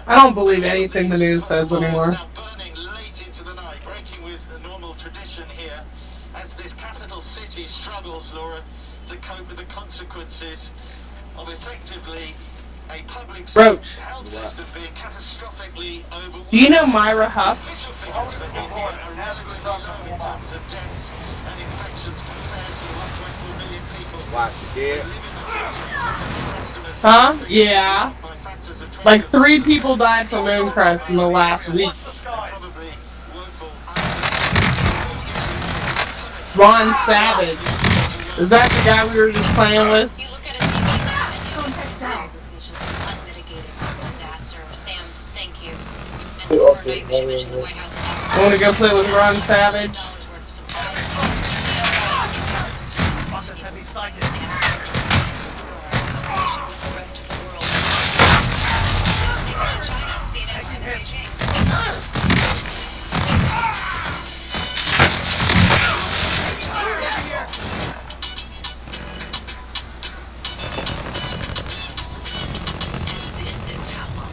I don't believe anything the news says anymore. Now burning late into the night, breaking with a normal tradition here, as this capital city struggles, Laura, to cope with the consequences of effectively a public health system being catastrophically overwhelmed. Do you know Myra Huff? Official figures for India are relatively low in terms of deaths and infections compared to 1.4 million people who live in the region. Huh? Yeah. Like 3 people died from Mooncrest in the last week. Ron Savage. Is that the guy we were just playing with? You look at a scene like that and you can tell this is just an unmitigated disaster. Sam, thank you. And overnight we should mention the White House announced I want to go play with Ron Savage. $1 worth of supplies to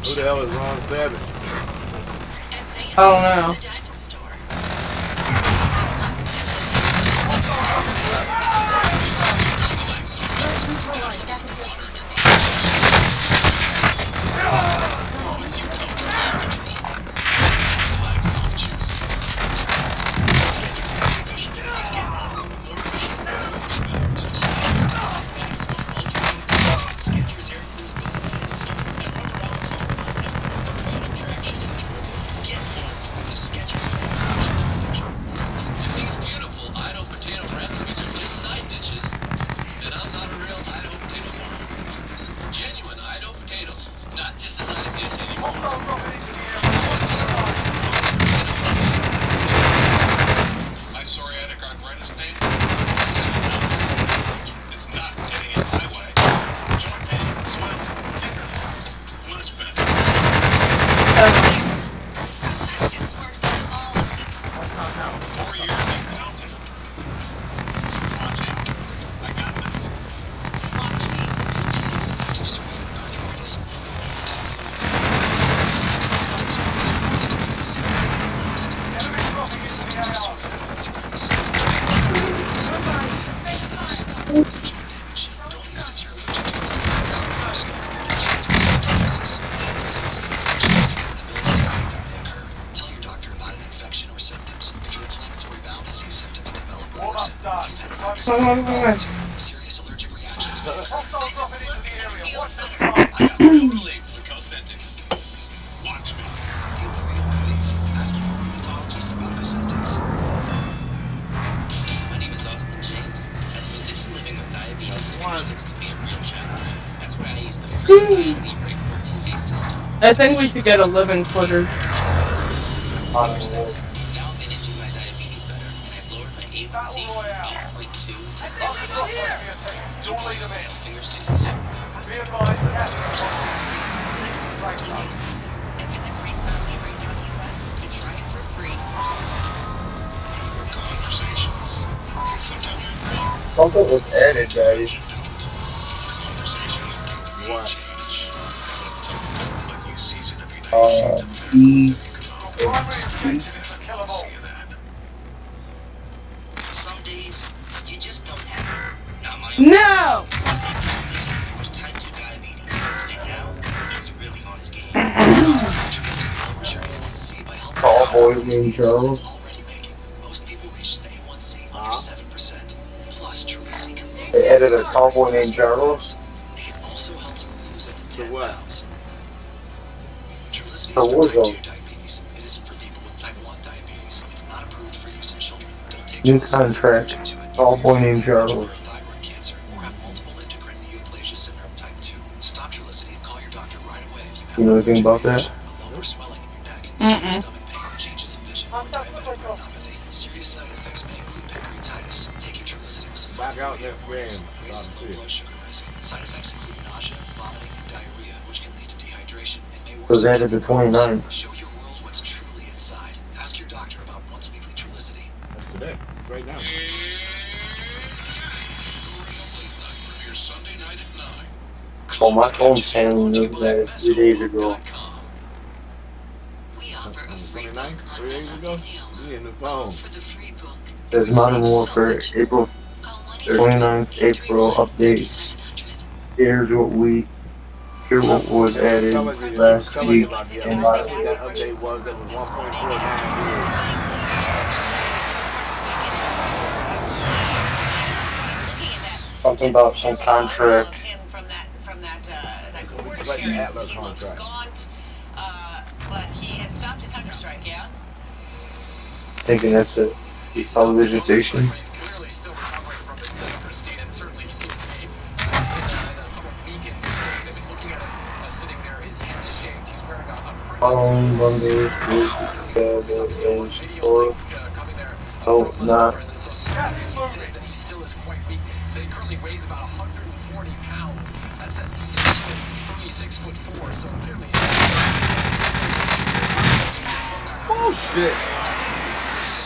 Who the hell is Ron Savage? I don't know. serious allergic reactions. I got real relief with Cosentix. Watch me. Feel real relief. Ask your rheumatologist about Cosentix. My name is Austin James. As a musician living with diabetes, finger sticks can be a real challenge. That's why I use the freestyle Libre 14-day system. I think we should get a living Twitter. Now I'm managing my diabetes better, and I've lowered my A1C from 8.2 to 6.4. You can finger sticks too. Ask your doctor for a prescription for the Freestyle Libre 14-day system and visit freestylelibre.us to try it for free. Conversations. Sometimes you agree. Something was added, guys. Conversations can create change. Let's talk about a new season of United Shades of CNN. Some days, you just don't have it. Not my own. No! His name was type 2 diabetes, and now he's really on his game. Cowboy named Charles. Already making most people reach an A1C under 7%. Plus, Trulicity can lower. They added a cowboy named Charles. It can also help you lose up to 10 pounds. Trulicity For is for type warzone. 2 diabetes. It isn't for people with type 1 diabetes. It's not approved for use in children. Don't take New Trulicity if you're contract. allergic to it. Cowboy named Charles. Thyroid cancer or have multiple endocrine neoplasia syndrome type 2. Stop Trulicity and call your doctor right away if you have You know anything about that? a lump or swelling in your neck, severe stomach pain, changes in vision, or diabetic retinopathy. Serious side effects may include pancreatitis. Taking Trulicity with some Back out that raises brand. low blood sugar risk. Side effects include nausea, vomiting, and diarrhea, which can lead to dehydration and may Was worsen added to kidney 29. problems. Show your world what's truly inside. Ask your doctor about once weekly Trulicity. That's today. It's right now. Sunday night at 9. Oh, my phone's handling that 3 days ago. offer a free 29th, book 3 on days ago. mesothelioma. You in the Call phone. for the free book. There's Modern Warfare, April Call 29th, April 1-800-831-3700. update. Here's what was They added were last telling you week about the and update. last That week. update was that was 1.49 gigs. Something about some contract. Like the Adler He looks contract. gaunt, but he has stopped his hunger strike, yeah? Thinking that's a television station. He's clearly still recovering from it, Christine, and certainly he seems to be in a somewhat weakened state. I mean, looking at him sitting there, his head is shaved. He's wearing a Following bundles and store. No, not. he says that he still is quite weak. So he currently weighs about 140 pounds. That's at 6'3", 6'4". So clearly, Bullshit.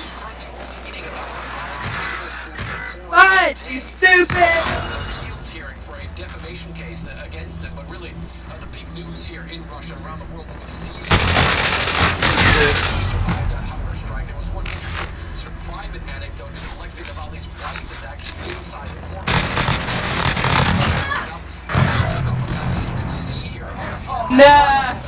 he's currently only eating about 5 tablespoons of pork. What? You stupid! Appeals hearing for a defamation case against him, but really, the big news here in Russia and around the world when we see since he survived that hunger strike. There was one interesting sort of private anecdote because Alexei Navalny's wife is actually inside the courtroom. Take over that so you can see here. Nah.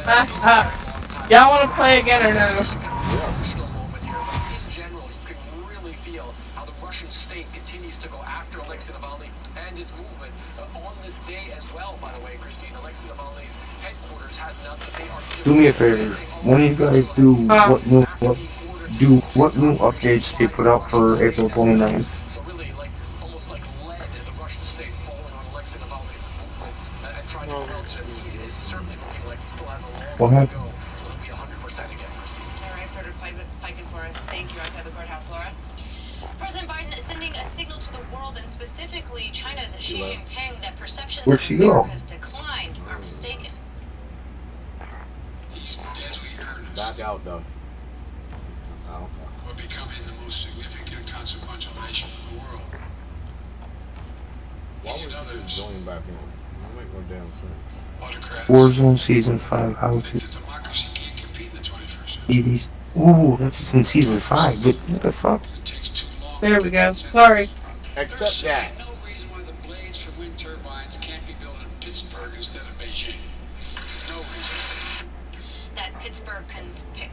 Y'all want to play again or no? Emotional moment here, but in general, you can really feel how the Russian state continues to go after Alexei Navalny and his movement on this day as well. By the way, Christine, Alexei Navalny's headquarters has announced that they are Do me a favor. When you guys do what new updates they put out for April 29th? So really, like almost like led the Russian state falling on Alexei Navalny's movement and trying to quench it. He is certainly looking like he still has a long way to go. So he'll be 100% again, Christine. All right, Frederick Piken for us. Thank you. Outside the courthouse, Laura. President Biden is sending a signal to the world, and specifically China's Xi Jinping, that perceptions Where'd of she go? America's decline are mistaken. He's deadly earnest. Back out though. Oh, We're becoming the most significant consequential nation in the world. why He and would you others, join back in? That make no damn sense. autocrats, Warzone Season 5 think houses. that democracy can't compete in the 21st century. TVs. Ooh, that's in Season 5, but what the fuck? It takes too long. There to we get go. consensus. Sorry. They're Except saying that. no reason why the blades for wind turbines can't be built in Pittsburgh instead of Beijing. No reason. That Pittsburgh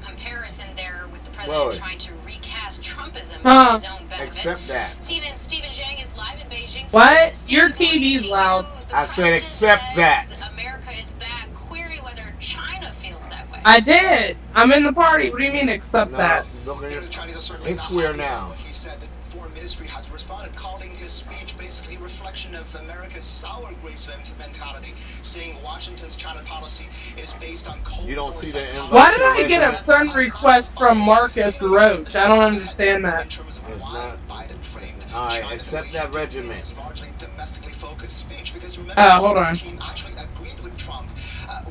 comparison there with the president Really? trying to recast Trumpism Huh. to his own benefit. Except that. CNN Stephen Zhang is live in Beijing. What? Standing Your according TV's to loud. you, the I said president except says that. America is back, querying whether China feels that way. I did. I'm in the party. What do you mean accept No, that? look at The it. Chinese are certainly It's not square happy now. about what he said. The foreign ministry has responded, calling his speech basically a reflection of America's sour grapes mentality, saying Washington's China policy is based on cold You don't war see the psychology. Why did I get a friend request from Marcus Roach? I don't understand In that. terms of It's why not- Biden framed Alright, China accept the way that he did in regiment. his largely domestically focused speech, because remember, Hold on. his team actually agreed with Trump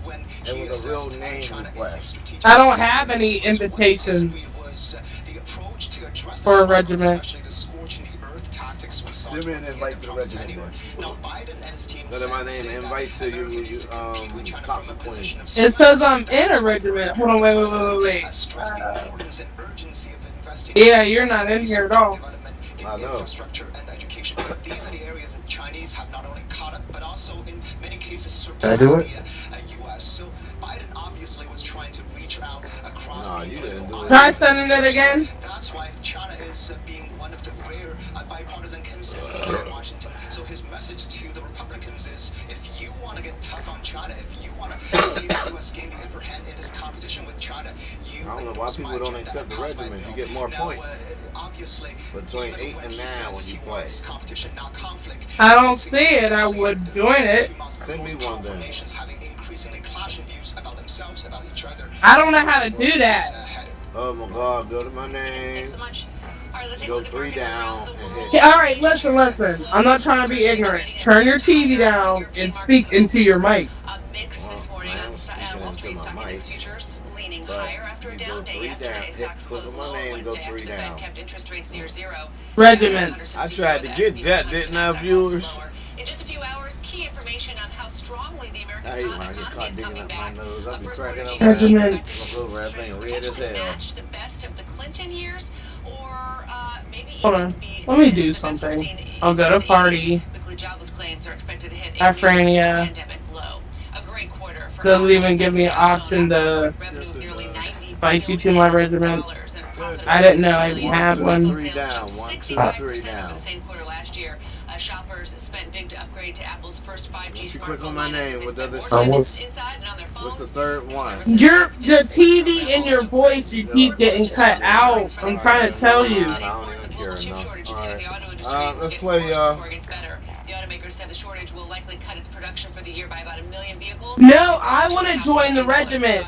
when he It was a real assessed name China request. as a strategic I don't have any What invitations disagreed was the approach to address for a this problem, regiment. especially the scorching the earth tactics we saw Send me an towards the invite end of to the Trump's regiment. tenure. Now, Biden and his team Let my say name that invite to you, America needs to compete with China top from a queen. position of It strength. says I'm in a That's why regiment. Hold on, wait. stress the importance and urgency of investing Yeah, you're not in here at all. development in I know. infrastructure and education, because these are the areas that Chinese have not only caught up but also in many cases Can I do surpassed it? the U.S. So Biden obviously was trying to reach out across Nah, the you didn't political do it. Try aisle. sending it again. That's why China is being one of the rare bipartisan consensus here in Washington. So his message to the Republicans is, if you want to get tough on China, if you want to see the U.S. gain the upper hand in this competition with China, you I don't know why endorse people my don't agenda accept and the pass my regiment. You bill. get more Now, points. Obviously, Between even 8 when and he 9 says when you he play. wants competition, not conflict, I don't see it. I would join it. Send me one then. nations having increasingly clashing views about themselves, about each other. I don't know how to do that. Oh my god, go to my name. Thanks so much. All right, let's take a Go look at 3 markets down around the and world. hit. All right, listen. I'm not trying to be ignorant. Turn your TV down and speak into your mic. Mixed this morning on Wall Street stock index futures, leaning higher after a you down go day 3 yesterday. down. Stocks Click closed on my low name, go Wednesday after 3 the Fed down. kept interest rates near zero. Regiments. I tried to get that, didn't I, viewers? In just a few hours, key information on how strongly the American I hate when I get economy caught is digging coming up my back. nose. I'll be First cracking quarter up. GDP Regiment. expected Look over everything red as potentially hell. match the best of the Clinton years, or maybe Hold even on. be Let me do the best we've something. seen I'll go since to the 80s. party. Weekly jobless claims are expected to hit a new Afrania. pandemic low. A great quarter for Doesn't Apple, even give me an option to revenue Yes, of it nearly does. $90 invite you to my regiment. dollars and a profit of I didn't know I $23 even billion. had one. 1, 2, 3 Sales down. jumped 1, 2, 65% 3 over down. the same quarter last year. Shoppers spent big to upgrade to Apple's first 5G Once you smartphone click on my lineup. name, They what spent does it more time say? inside and on their What's the phones. third New one? services Your like the Fitness TV program and your also voice, you keep getting cut out. I'm trying to tell you. I don't even care global chip enough. shortage is All hitting right. the auto industry. Let's Get play, worse before it gets better. The automakers said the shortage will likely cut its production for the year by about 1 million vehicles. No, I want to join the regiment,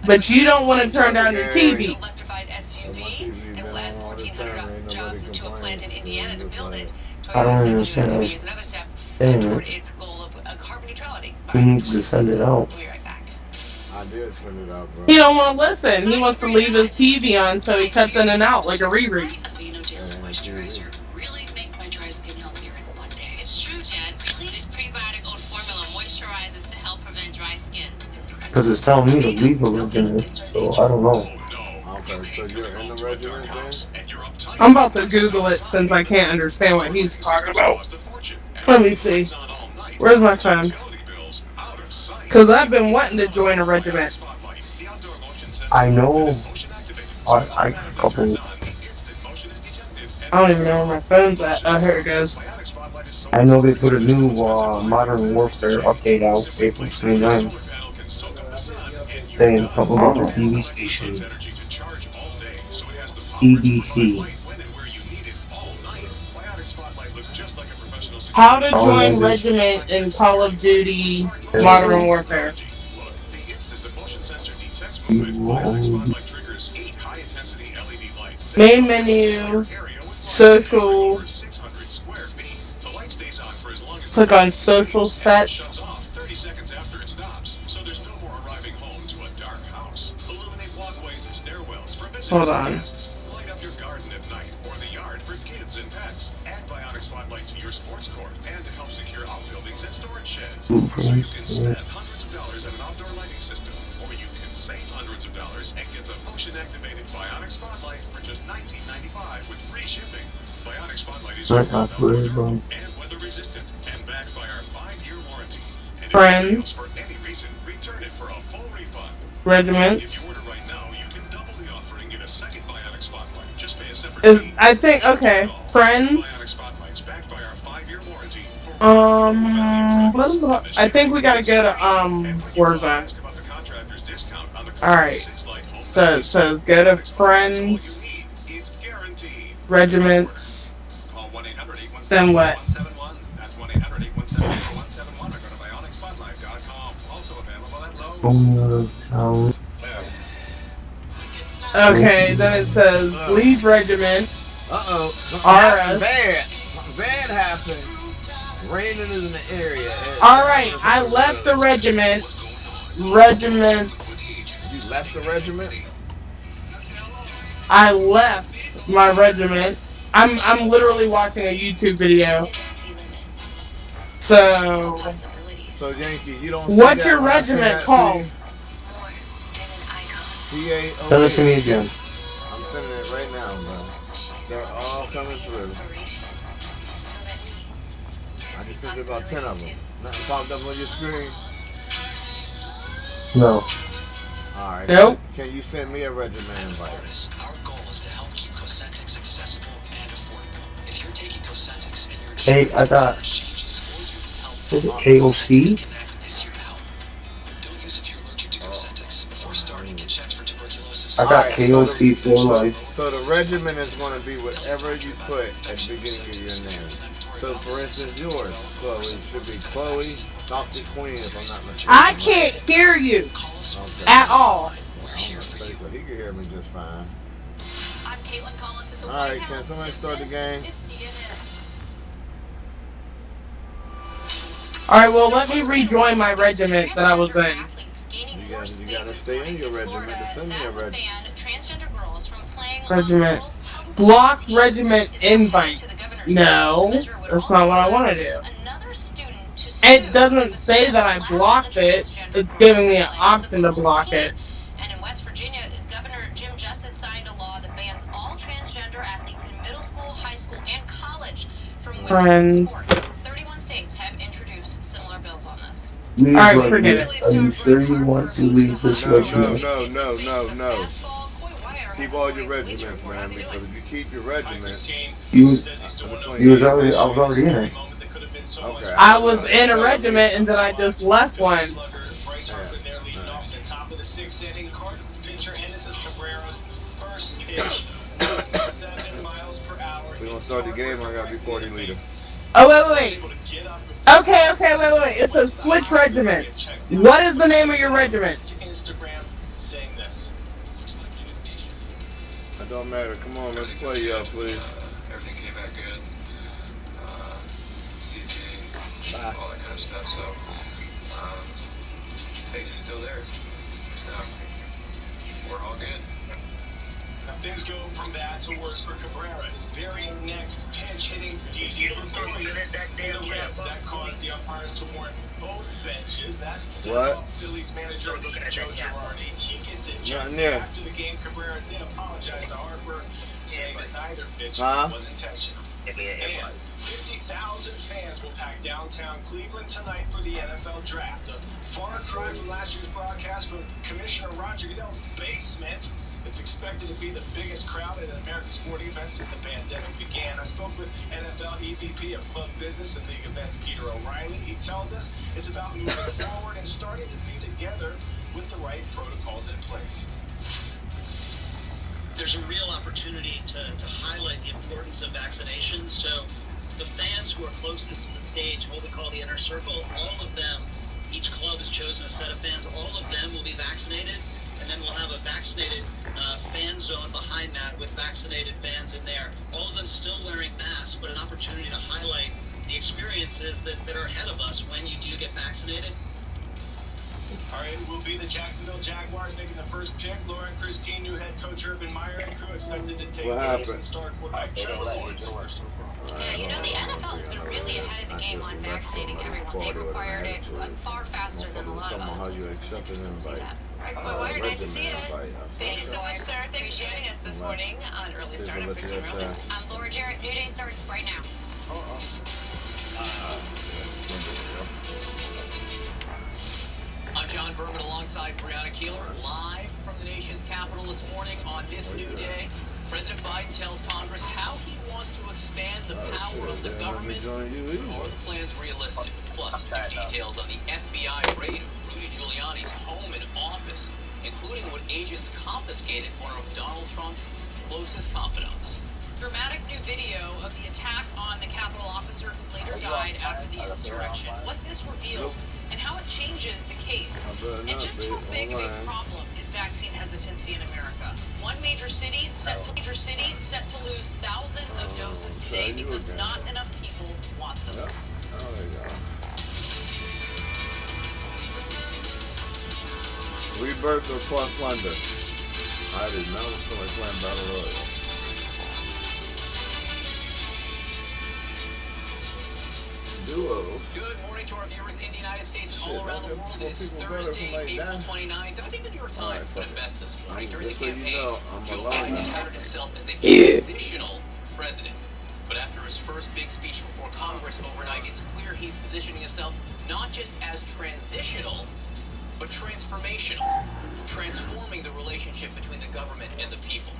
but you don't want to turn down your TV. Electrified SUV and will add all this time, ain't 1,400 nobody jobs to a plant in complaining. Indiana to Just build like, it. I don't Toyota said the new understand SUV this. is another step Damn toward it. its goal of carbon neutrality by Who needs to send it out? We'll be right back. I did send it out, bro. He don't want to listen. He wants to leave his TV on, so he cuts in and out like a Riri. Aveeno Daily Moisturizer really make my dry skin healthier in one day. It's true, Jen. This prebiotic oat formula moisturizes to help prevent dry skin. Because it's telling me to leave a regiment, so I don't know. Okay, so you're in the regiment then? I'm about to Google it since I can't understand what he's talking about. Let me see. Where's my phone? Because I've been wanting to join a regiment. I know. I a couple. I don't even know where my phone's at. Oh, here it goes. I know they put a new Modern Warfare update out April 29th, saying something about the TV station EDC. How to join regiment in Call of Duty Modern Warfare. Main menu, social, click on social sets. Hold on. So you can spend hundreds of dollars on an outdoor lighting system, or you can save hundreds of dollars and get the motion-activated Bionic Spotlight for just $19.95 with free shipping. Bionic Spotlight is and weather-resistant and backed by our 5-year warranty. And if it fails for any reason, return it for a full refund. Regiment. If you order right now, you can double the offer and get a second Bionic Spotlight. Just pay a separate fee. I think, okay, friends. I think we gotta go to, Warzone. Alright. So it says go to friends, regiments, then what? That's 1-800-817-0171 or go to bionicspotlight.com. Also available at Lowe's. Okay, then it says leave regiment. Something bad happened. Raining is in the area. Alright, I left the regiment. You left the regiment? I left my regiment. I'm literally watching a YouTube video. So Yankee, you don't. What's your regiment called? Send it to me again. I'm sending it right now, bro. They're all coming through. I just sent about 10 of them. Nothing popped up on your screen? No. Alright. Nope. Can you send me a regiment invite? Our goal is to help keep Cosentix accessible and affordable. If you're taking Cosentix and you're Hey, I got. Is it AOC? this year to help. Don't use if you're allergic to Cosentix. Before starting, get checked for tuberculosis. I got KOC for life. So the regiment is going to be whatever you put at the beginning of your name. So for instance, yours, Chloe, should be Chloe, Dr. Queen, if I'm not mistaken. I can't hear you at all. We're here for you. So he can hear me just fine. I'm Caitlin Collins at the Alright, White can House. somebody start the game? Is CNN. Alright, well let me rejoin my regiment that I was in. You gotta stay in your regiment to send me a regiment. Regiment. Block regiment invite. No, that's not what I want to do. It doesn't say that I blocked it. It's giving me an option to block it. And in West Virginia, Governor Jim Justice signed a law that bans all transgender athletes in middle school, high school, and college from women's sports. 31 states have introduced similar bills on this. Alright, forget it. Are you sure you want to leave this regiment? No. Keep all your regiments, man, because if you keep your regiments, I was already in it. okay. I was in a regiment and then I just left one. We're gonna start the game. I gotta be party leader. Oh, wait. Okay, wait. It says switch regiment. What is the name of your regiment? It don't matter. Come on, let's play, y'all, please. Everything came back good. CT, all that kind of stuff. So, face is still there. So, we're all good. Things go from bad to worse for Cabrera. His very next pitch hitting DJ Gregorius in the ribs. That caused the umpires to warn both benches. That set off Phillies manager Joe Girardi. He gets ejected after the game. Cabrera did apologize to Harper, saying that neither pitch was intentional. And 50,000 fans will pack downtown Cleveland tonight for the NFL Draft. A far cry from last year's broadcast from Commissioner Roger Goodell's basement. It's expected to be the biggest crowd at an American sporting event since the pandemic began. I spoke with NFL EVP of Club Business and League Events, Peter O'Reilly. He tells us it's about moving forward and starting to be together with the right protocols in place. There's a real opportunity to highlight the importance of vaccinations. So the fans who are closest to the stage, what we call the inner circle, all of them, each club has chosen a set of fans, all of them will be vaccinated. And then we'll have a vaccinated fan zone behind that with vaccinated fans in there. All of them still wearing masks, but an opportunity to highlight the experiences that are ahead of us when you do get vaccinated. All right, it will be the Jacksonville Jaguars making the first pick. Laura and Christine, new head coach Urban Meyer, and crew expected to take place and start quarterback Trevor Lawrence. Yeah, you know, the NFL has been really ahead of the game on vaccinating everyone. They've required it far faster than a lot of other places. It's interesting to see that. Well, nice to see you. Thank you so much, sir. Thanks for joining us this morning on Early Start. I'm Christine Roman. I'm Laura Jarrett. New Day starts right now. I'm John Berman alongside Breonna Keeler, live from the nation's capital this morning on this new day. President Biden tells Congress how he wants to expand the power of the government. Are the plans realistic? Plus, new details on the FBI raid of Rudy Giuliani's home and office, including what agents confiscated for one of Donald Trump's closest confidants. Dramatic new video of the attack on the Capitol officer who later died after the insurrection. What this reveals and how it changes the case. And just how big of a problem is vaccine hesitancy in America. One major city set to lose thousands of doses today because not enough people want them. Rebirth or plus plunder? I did not feel like playing Battle Royale. Good morning to our viewers in the United States and all around the world. It is Thursday, April 29th, and I think the New York Times put it best this morning. During the campaign, Joe Biden touted himself as a transitional president. But after his first big speech before Congress overnight, it's clear he's positioning himself not just as transitional, but transformational, transforming the relationship between the government and the people.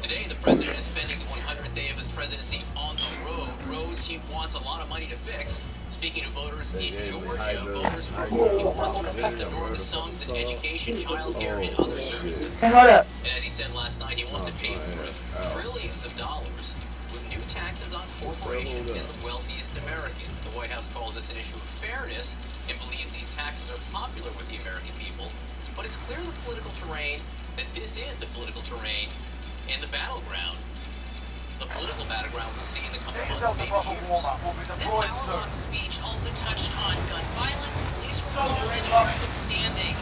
Today, the president is spending the 100th day of his presidency on the road. Roads he wants a lot of money to fix. Speaking to voters in Georgia, voters for whom he wants to invest enormous sums in education, childcare, and other services. Hey, hold up. And as he said last night, he wants to pay for it trillions of dollars with new taxes on corporations and the wealthiest Americans. The White House calls this an issue of fairness and believes these taxes are popular with the American people. But it's clear the political terrain that this is the political terrain and the battleground. The political battleground we'll see in the coming months, maybe years. This hour-long speech also touched on gun violence, police reform, and America's standing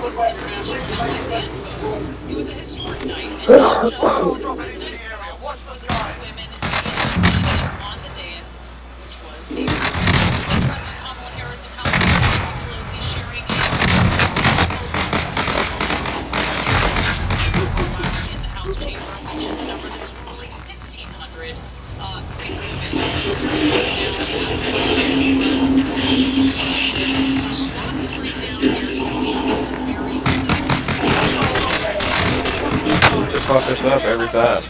with its international allies and foes. It was a historic night, and not just with the president, but also with the two women seated on the dais, which was a first. Vice President Kamala Harris and fuck us up every time.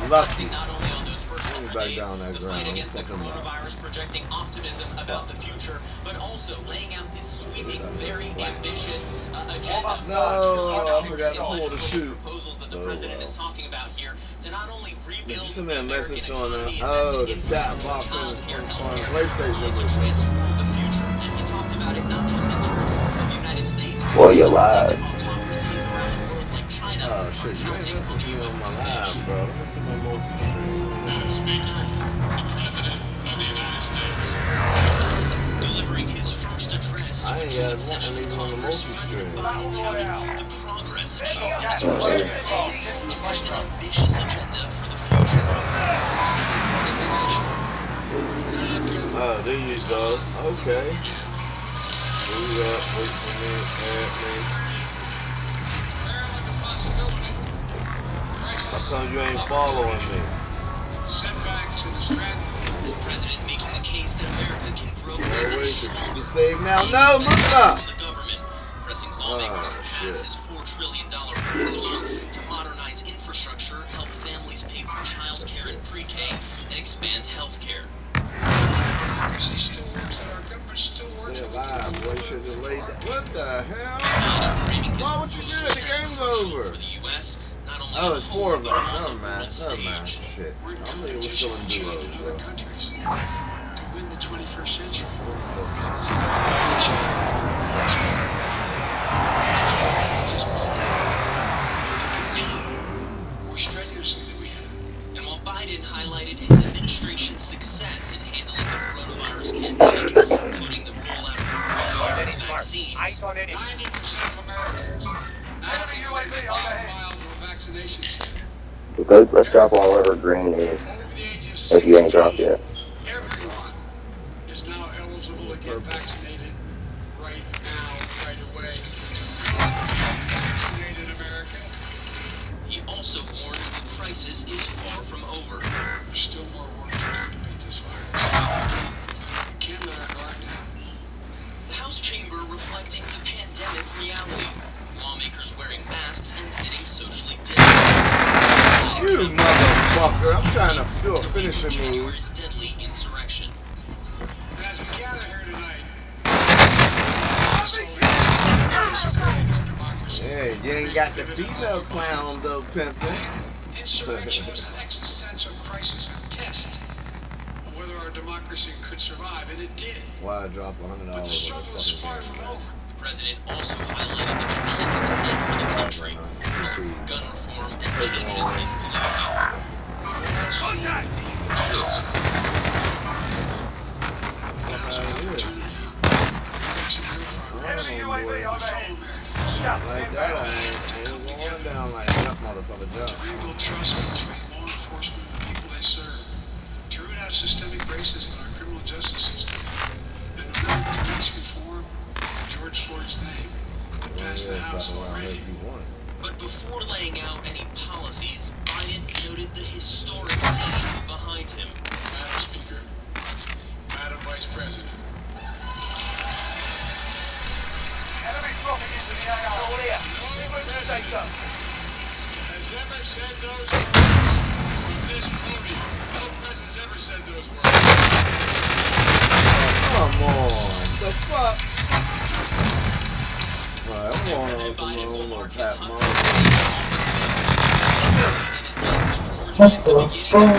Lucky. Back down that ground. Against the coronavirus, projecting optimism about the future, but also laying out his sweeping, very ambitious agenda. No, I forgot to pull the shoot. Proposals that the president is talking about here to not only rebuild send me a message on economy, the chat box on PlayStation, to transform the future, and he talked about it not just in terms of the United States, Well, you're live. autocracies around the world like China. Oh shit, you ain't listening to me on my live, bro. Listen to my multi-stream. Madam Speaker, the President of the United States. Delivering his first address to I a ain't joint got session nothing of even on the Congress, multi-stream. President Biden touted the progress achieved in his first 100 days and pushed an ambitious agenda for the future. Oh, there you go. Okay. Wait for me, add me. How come you ain't following me? Setbacks in the strand. The president making the case that America can grow Oh, wait, you save now? No, look up! the government, pressing lawmakers to pass his $4 trillion proposals to modernize infrastructure, help families pay for child care and pre-K, and expand health care. Democracy still works, and our government still works. Stay alive, boy. You should have laid that. What the hell? Biden framing his Why would you do that? The game's proposals over. for the U.S. not only Oh, at it's home, 4 of but us. on Never the mind. world Never mind. stage. Shit. We're in I'm thinking we're competition still in with China duos, and bro. other countries to win the 21st century. Just one day to compete more strenuously than we have. And while Biden highlighted his administration's success in handling the coronavirus pandemic, including the rollout of coronavirus vaccines, 90% of Americans now within 5 miles of a vaccination center. Okay, let's drop all our green here. Over the age of If you ain't dropped 16, yet. everyone is now eligible to get vaccinated right now, right away. Vaccinated America. he also warned that the crisis is far from over. There's still more work to do to beat this virus. We can't let our guard down. The House chamber reflecting the pandemic reality, with lawmakers wearing masks and sitting socially distanced. You motherfucker. I'm trying to do a finishing move. January's deadly insurrection. And as we gather here tonight, disagree no democracy. Yeah, you ain't got the female clown though, pimpin'. Insurrection was an existential crisis, a test of whether our democracy could survive, and it did. Why I drop $100? But the struggle is far from over. The president also highlighted the challenges ahead for the country, gun reform and changes in policing. We've all seen the injustice. Now's our opportunity to make some real progress. Like that, I ain't going down like that, motherfucker. To rebuild trust between law enforcement and the people they serve. To root out systemic racism in our criminal justice system. And to mount police reform in George Floyd's name that passed the House already. But before laying out any policies, Biden noted the historic scene behind him. Madam Speaker, Madam Vice President, has ever said those words from this podium. No president's ever said those words. Come on. The fuck? Alright, I'm going on some little tap mode. What the fuck?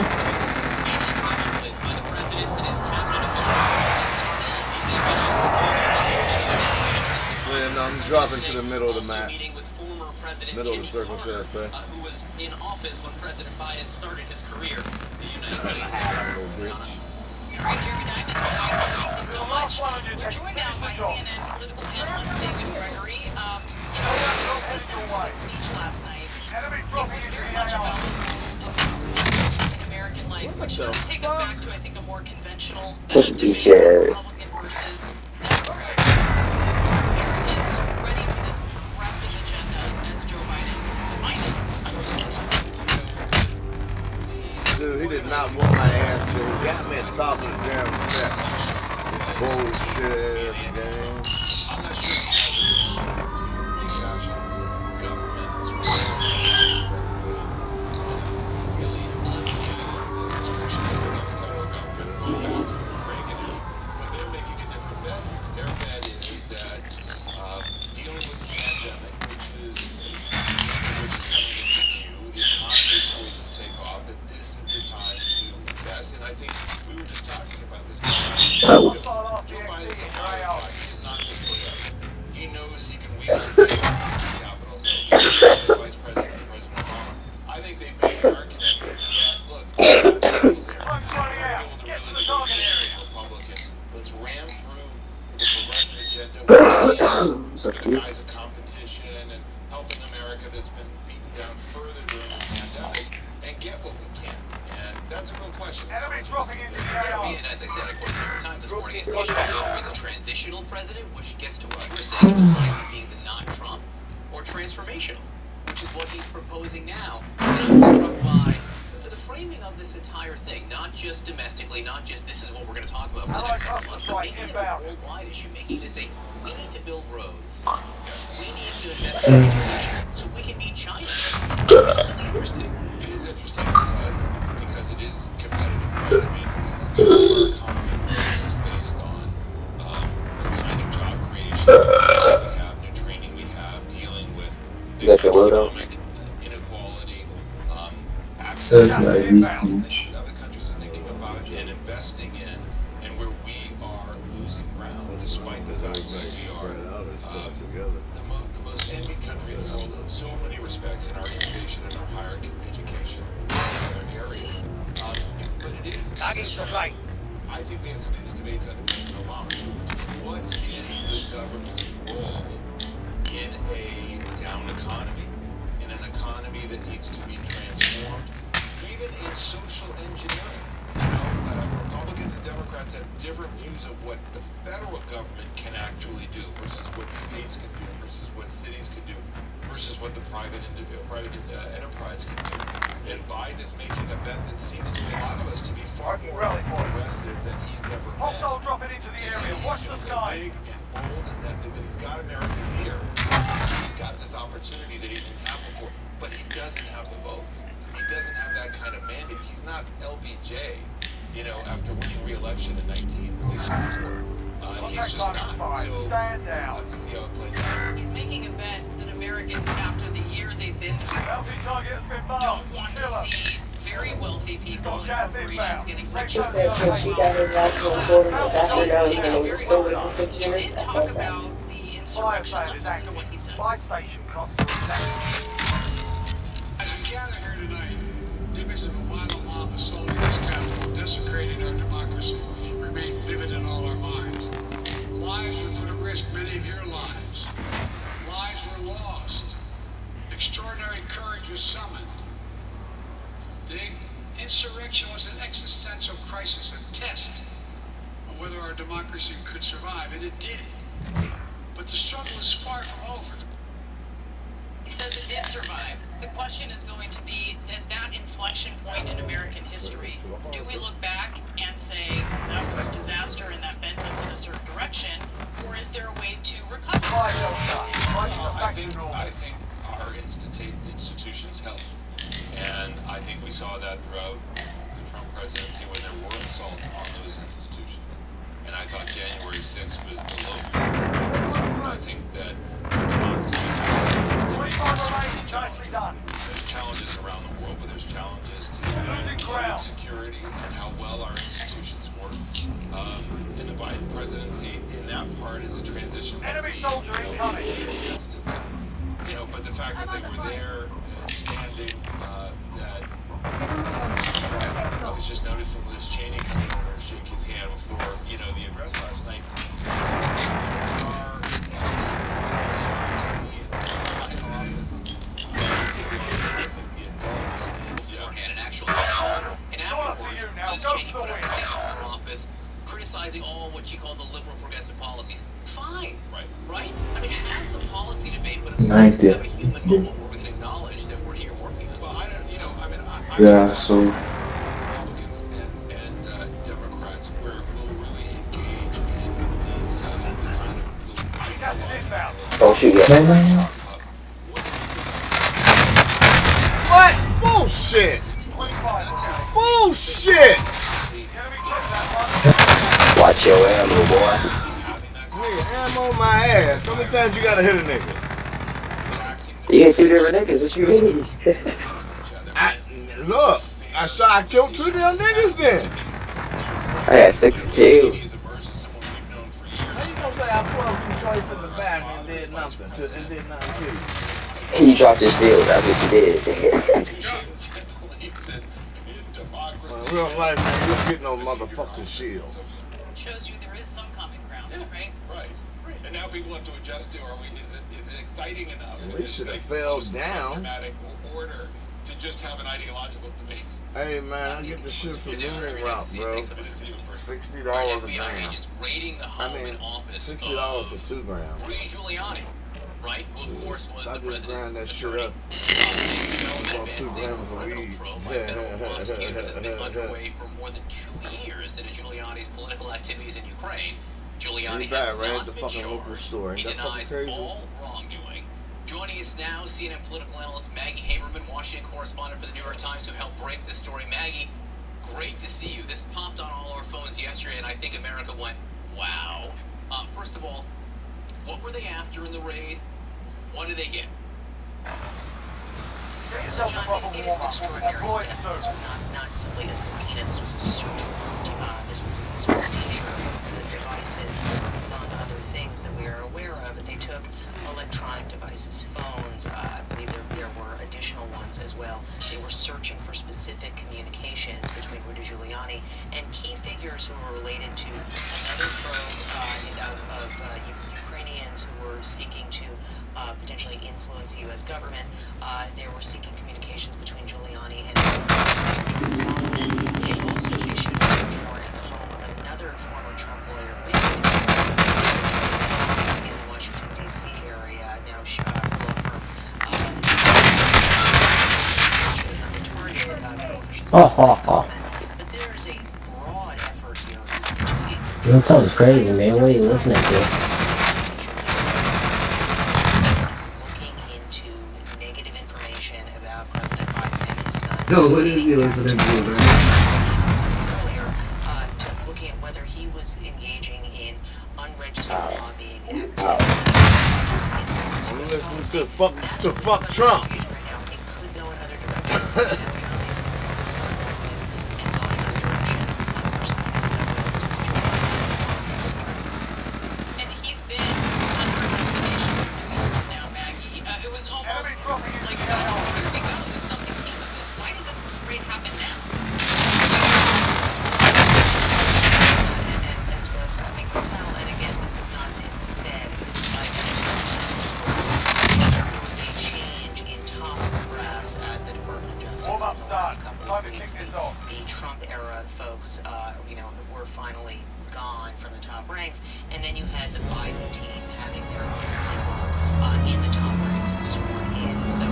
Speech travel blitz by the president and his cabinet officials to sell these ambitious proposals that he mentioned his trade address to Congress. I'm dropping to the middle of the map. Meeting with former President Middle of Jimmy the circle, Carter, should I say. who was in office when President Biden started his career in the United States. Little bitch. All right, Jeremy Diamond, thank you so much. We're joined now by CNN political analyst David Gregory. Listened to the speech last night. It was very much about in American life, which does take us back to, I think, a more conventional debate of Republican versus Democrat. Americans ready for this progressive agenda as Joe Biden defined it. Dude, he did not whoop my ass, dude. He got me at the top of the damn steps. Bullshit ass game. their bet is that dealing with the pandemic, which is coming into view, the economy is poised to take off, and this is the time to invest. And I think we were just talking about this. Joe Biden's a guy. He does not misplay us. He knows he can wheel it on Capitol Hill. He's the Vice President and President Obama. I think they've made an argument that, look, that's just rules there. We're able to really negotiate with Republicans. Let's ram through the progressive agenda with the guise of competition and helping America that's been beaten down further during the pandemic and get what we can. And that's a real question. And as I said, according to the New York Times this morning, it's the issue of whether he's a transitional president, which gets to what we're saying about being the non-Trump, or transformational, which is what he's proposing now. And I'm struck by the framing of this entire thing, not just domestically, not just this is what we're going to talk about for the next 7 months, but making it a worldwide issue, making this a, we need to build roads, we need to invest in education, so we can beat China. It's really interesting. It is interesting because it is competitive, right? I mean, our economy is based on the kind of job creation we have, new training we have, dealing with things like economic inequality, access to things that other countries are thinking about and investing in, and where we are losing ground, despite the fact that we are the most envied country in the world in so many respects in our innovation and our higher education and other areas. But it is. I think we had some of these debates under President Obama too. What is the government's role in a down economy, in an economy that needs to be transformed, even in social engineering? Republicans and Democrats have different views of what the federal government can actually do versus what the states can do versus what cities can do versus what the private enterprise can do. And Biden is making a bet that seems to a lot of us to be far more aggressive than he's ever been. To say he's going to go big and bold and that he's got America's ear. He's got this opportunity that he didn't have before, but he doesn't have the votes. He doesn't have that kind of mandate. He's not LBJ, after winning re-election in 1964. He's just not. So we'll have to see how it plays out. He's making a bet that Americans, after the year they've been through, don't want to see very wealthy people and corporations getting richer. He did talk about the insurrection. Let's listen to what he said. As we gather here tonight, the image of a violent mob assaulting this capital, desecrating our democracy, remain vivid in all our minds. Lives were put at risk, many of your lives. Lives were lost. Extraordinary courage was summoned. The insurrection was an existential crisis, a test of whether our democracy could survive, and it did. But the struggle is far from over. He says it did survive. The question is going to be, at that inflection point in American history, do we look back and say that was a disaster and that bent us in a certain direction, or is there a way to recover? I think our institutions help, and I think we saw that throughout the Trump presidency when there were assaults on those institutions. And I thought January 6th was the low point. I think that democracy has challenges. There's challenges around the world, but there's challenges to public security and how well our institutions work. In the Biden presidency, in that part, is a transition. Enemy soldier incoming. But the fact that they were there and standing, that I was just noticing Liz Cheney coming over and shake his hand before, the address last night. Beforehand, and actually and afterwards, Liz Cheney put out a statement from her office criticizing all what she called the liberal progressive policies. Fine, right? I mean, have the policy debate, but Nice, have a human moment where we can acknowledge that we're here working on something. Republicans and Democrats where we'll really engage in these Oh shoot, yeah. What? Bullshit! Bullshit! Watch your ammo, boy. We I'm on my ass. How many times you gotta hit a nigga? You hit 2 different niggas. What you mean? Look, I killed 2 damn niggas then. I had 6 kills. How you gonna say I plugged you twice in the back and did nothing to you? And you dropped your shield. That's what you did. In real life, man, you don't get no motherfucking shields. Shows you there is some common ground, right? Right. And now people have to adjust to, is it exciting enough? We should have fell down. Dramatic order to just have an ideological debate. Hey man, I get the shit from Union Route, bro. $60 a gram. Raiding the home and office $60 for 2 grams. Rudy Giuliani, right? Who of course was the president's that shit up. About 2 grams of weed. Federal prosecutors has been underway for more than 2 years into Giuliani's political activities in Ukraine. Giuliani has not been charged. He denies all wrongdoing. Joining us now, CNN political analyst Maggie Haberman, Washington correspondent for the New York Times, who helped break this story. Maggie, great to see you. This popped on all our phones yesterday, and I think America went, wow. First of all, what were they after in the raid? What did they get? So, John, it is an extraordinary step. This was not simply a subpoena. This was a search warrant. This was seizure of the devices, among other things that we are aware of. They took electronic devices, phones. I believe there were additional ones as well. They were searching for specific communications between Rudy Giuliani and key figures who were related to another probe of Ukrainians who were seeking to potentially influence the U.S. government. They were seeking communications between Giuliani and John Solomon. They also issued a search warrant at the home of another former Trump lawyer, in the Washington, D.C. area. Now, law firm she was not a target. Federal officials but there's a broad effort here to... That sounds crazy, man. What are you listening to? No, what is he listening to, man? Earlier, looking at whether he was engaging in unregistered lobbying activity. I'm listening to fuck Trump. Right now, it could go in other directions. Now, John Mason can start like this and go in another direction. One person who knows that well is Rudy Giuliani. And he's been under investigation for 2 years now, Maggie. It was almost like, where did we go? Something came of this. Why did this raid happen now? And as best as we can tell, and again, this has not been said by any person, there was a change in top brass at the Department of Justice in the last couple of weeks. The Trump era folks, were finally gone from the top ranks, and then you had the Biden team having their own people in the top ranks sworn in. So I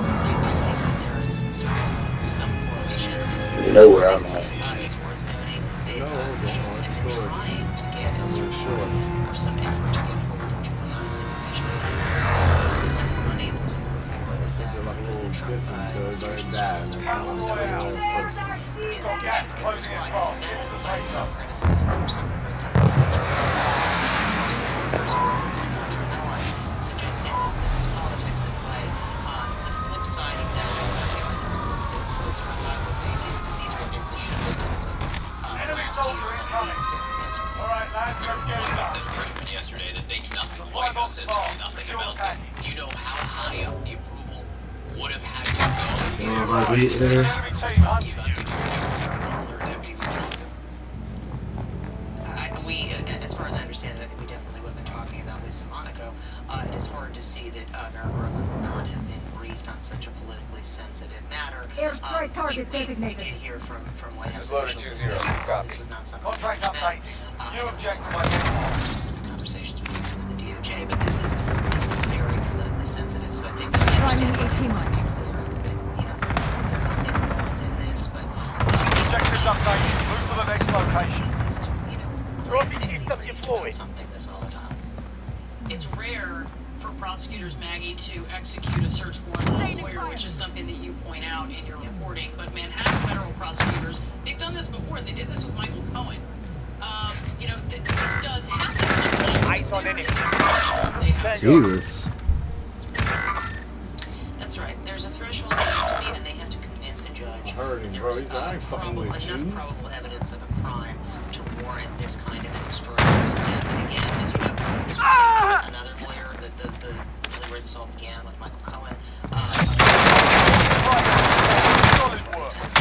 think that there is certainly some correlation. You know where I'm at. It's worth noting that officials have been trying to get a search warrant or some effort to get hold of Giuliani's information since last summer, and were unable to move forward with that under the Trump administration's justice department. So I do think that the new leadership there is why. That has invited some criticism from some of President Biden's predecessors, some Trump supporters who are considered instrumentalized, suggesting that this is politics at play. The flip side of that, the quotes from Biden is these were things that should have been dealt with last year at least. White House said a freshman yesterday that they knew nothing. The White House says they knew nothing about this. Do you know how high up the approval would have had to go in order to talking about the deputy as far as I understand it, I think we definitely would have been talking about Lisa Monaco. It is hard to see that Merrick Garland would not have been briefed on such a politically sensitive matter. Airstrike target designated. We did hear from White House officials that this was not something that was them. Specific conversations between them and the DOJ, but this is very politically sensitive. So I think that I understand why they want to be clear that they're not involved in this, but something this volatile. It's rare for prosecutors, Maggie, to execute a search warrant on a lawyer, which is something that you point out in your reporting. But Manhattan federal prosecutors, they've done this before. They did this with Michael Cohen. This does happen sometimes. There is Jesus. That's right. There's a threshold they have to meet, and they have to convince a judge that there was enough probable evidence of a crime to warrant this kind of an extraordinary step. And again, as you know, this was another lawyer, the really where this all began with Michael Cohen.